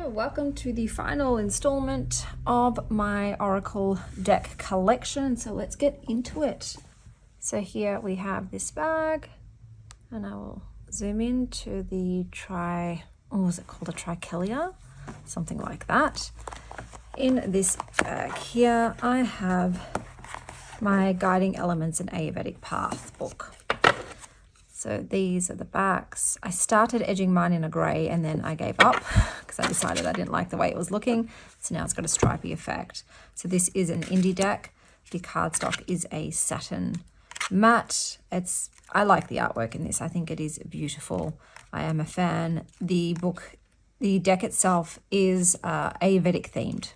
Welcome to the final installment of my Oracle deck collection. So let's get into it. So here we have this bag, and I will zoom in to the is it called a Trichelia? Something like that. In this bag here, I have my Guiding Elements and Ayurvedic Path book. So these are the backs. I started edging mine in a grey and then I gave up because I decided I didn't like the way it was looking. So now it's got a stripy effect. So this is an indie deck. The cardstock is a satin matte. I like the artwork in this. I think it is beautiful. I am a fan. The deck itself is Ayurvedic themed.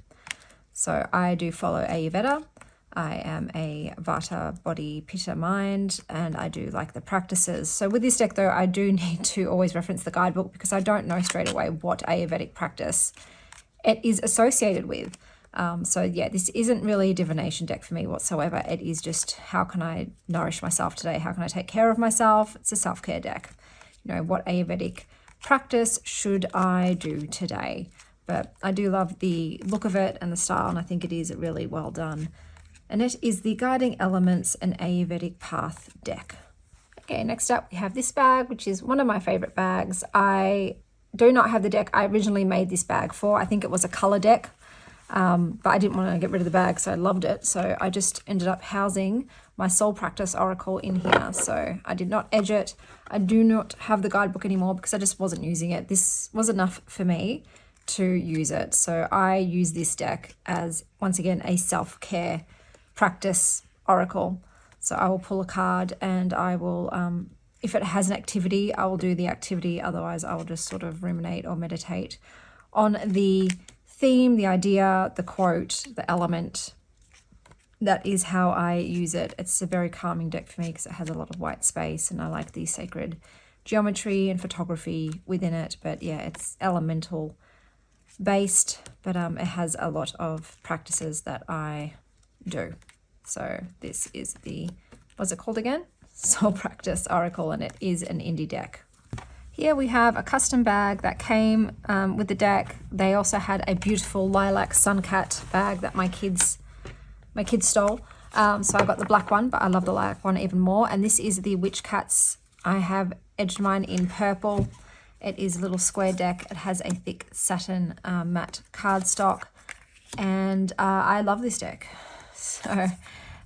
So I do follow Ayurveda. I am a Vata body, Pitta mind, and I do like the practices. So with this deck though, I do need to always reference the guidebook because I don't know straight away what Ayurvedic practice it is associated with. So yeah, this isn't really a divination deck for me whatsoever. It is just, how can I nourish myself today? How can I take care of myself? It's a self-care deck. You know, what Ayurvedic practice should I do today? But I do love the look of it and the style, and I think it is really well done. And it is the Guiding Elements and Ayurvedic Path deck. Okay, next up we have this bag, which is one of my favorite bags. I do not have the deck I originally made this bag for. I think it was a color deck, but I didn't want to get rid of the bag, so I loved it. So I just ended up housing my Soul Practice Oracle in here. So I did not edge it. I do not have the guidebook anymore because I just wasn't using it. This was enough for me to use it. So I use this deck as, once again, a self-care practice oracle. So I will pull a card and I will, if it has an activity, I will do the activity. Otherwise, I will just sort of ruminate or meditate on the theme, the idea, the quote, the element. That is how I use it. It's a very calming deck for me because it has a lot of white space and I like the sacred geometry and photography within it. But yeah, it's elemental based, but it has a lot of practices that I do. So this is the, what's it called again? Soul Practice Oracle, and it is an indie deck. Here we have a custom bag that came with the deck. They also had a beautiful lilac Suncat bag that my kids stole. So I got the black one, but I love the lilac one even more. And this is the Witch Cats. I have edged mine in purple. It is a little square deck. It has a thick satin matte cardstock, and I love this deck. So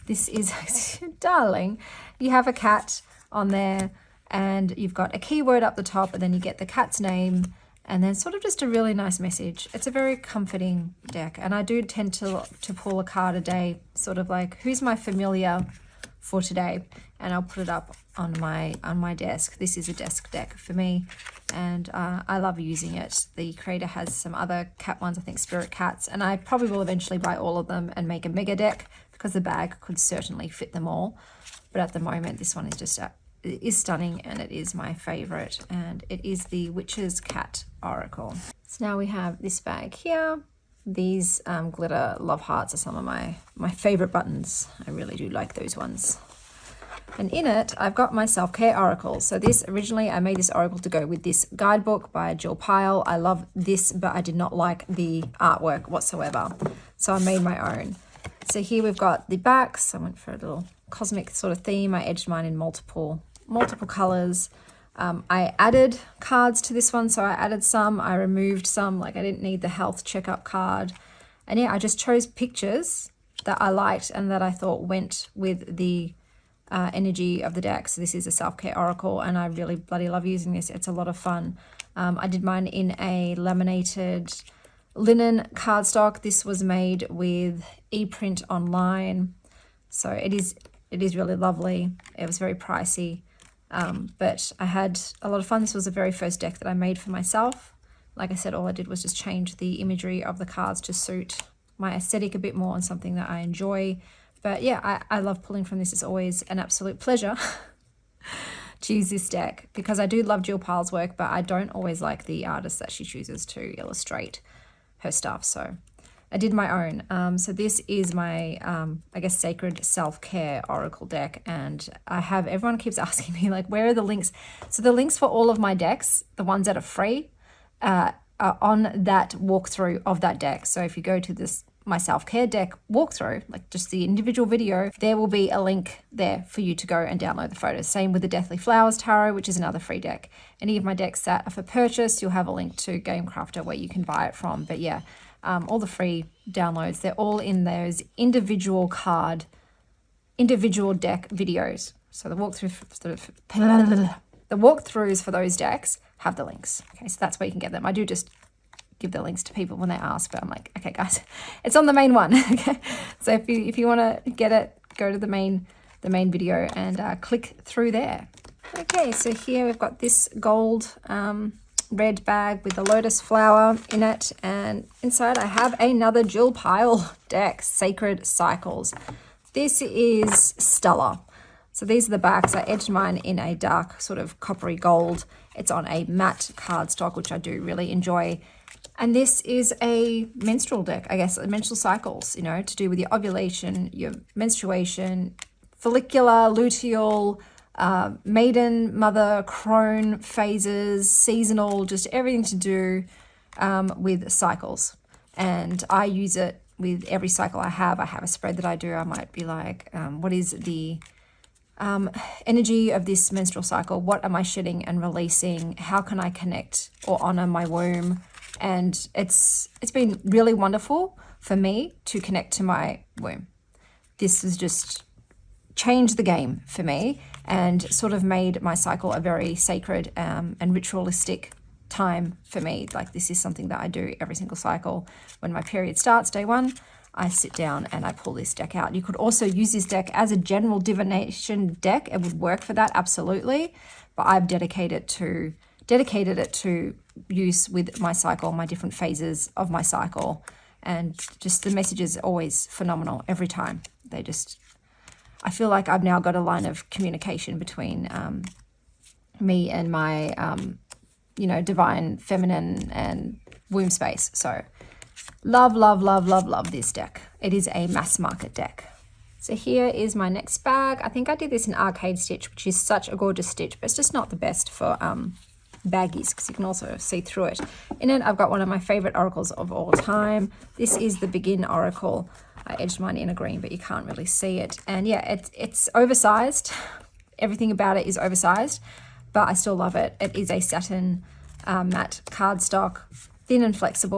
this is, darling, you have a cat on there and you've got a keyword up the top and then you get the cat's name and then sort of just a really nice message. It's a very comforting deck, and I do tend to pull a card a day, sort of like, who's my familiar for today, and I'll put it up on my desk. This is a desk deck for me, and I love using it. The creator has some other cat ones, I think Spirit Cats, and I probably will eventually buy all of them and make a mega deck because the bag could certainly fit them all. But at the moment, this one is just it is stunning, and it is my favorite, and it is the Witch's Cat Oracle. So now we have this bag here. These glitter love hearts are some of my favorite buttons. I really do like those ones. And in it, I've got my self-care oracle. So this, originally I made this oracle to go with this guidebook by Jill Pyle. I love this, but I did not like the artwork whatsoever. So I made my own. So here we've got the backs. I went for a little cosmic sort of theme. I edged mine in multiple colors. I added cards to this one. So I added some, I removed some, like I didn't need the health checkup card. And yeah, I just chose pictures that I liked and that I thought went with the energy of the deck. So this is a self-care oracle, and I really bloody love using this. It's a lot of fun. I did mine in a laminated linen cardstock. This was made with ePrint online, so it is really lovely. It was very pricey, but I had a lot of fun. This was the very first deck that I made for myself. Like I said, all I did was just change the imagery of the cards to suit my aesthetic a bit more and something that I enjoy. But yeah, I love pulling from this. It's always an absolute pleasure to use this deck because I do love Jill Pyle's work, but I don't always like the artist that she chooses to illustrate her stuff. So I did my own. So this is my, I guess, sacred self-care oracle deck. And everyone keeps asking me, like, where are the links? So the links for all of my decks, the ones that are free, on that walkthrough of that deck. So if you go to this my self-care deck walkthrough, like just the individual video, there will be a link there for you to go and download the photos. Same with the Deathly Flowers Tarot, which is another free deck. Any of my decks that are for purchase, you'll have a link to GameCrafter where you can buy it from. But yeah, all the free downloads, they're all in those individual deck videos. So the walkthroughs for those decks have the links. Okay, so that's where you can get them. I do just give the links to people when they ask, but I'm like, okay guys, it's on the main one. Okay, so if you want to get it, go to the main video and click through there. Okay, so here we've got this gold red bag with the lotus flower in it, and inside I have another Jill Pyle deck, Sacred Cycles. This is stellar. So these are the backs. I edged mine in a dark sort of coppery gold. It's on a matte cardstock, which I do really enjoy. And this is a menstrual deck, I guess, menstrual cycles, you know, to do with your ovulation, your menstruation, follicular, luteal, maiden, mother, crone phases, seasonal, just everything to do with cycles. And I use it with every cycle I have. I have a spread that I do. I might be like, what is the energy of this menstrual cycle? What am I shedding and releasing? How can I connect or honor my womb? And it's been really wonderful for me to connect to my womb. This has just changed the game for me and sort of made my cycle a very sacred and ritualistic time for me. Like, this is something that I do every single cycle. When my period starts, day one, I sit down and I pull this deck out. You could also use this deck as a general divination deck. It would work for that, absolutely. But I've dedicated it to use with my cycle, my different phases of my cycle. And just the message is always phenomenal every time. I feel like I've now got a line of communication between me and my, divine feminine and womb space. So love, love, love, love, love this deck. It is a mass market deck. So here is my next bag. I think I did this in Arcade Stitch, which is such a gorgeous stitch, but it's just not the best for baggies because you can also see through it. In it, I've got one of my favorite oracles of all time. This is the Begin Oracle. I edged mine in a green, but you can't really see it. And yeah, it's oversized. Everything about it is oversized, but I still love it. It is a satin matte cardstock, thin and flexible.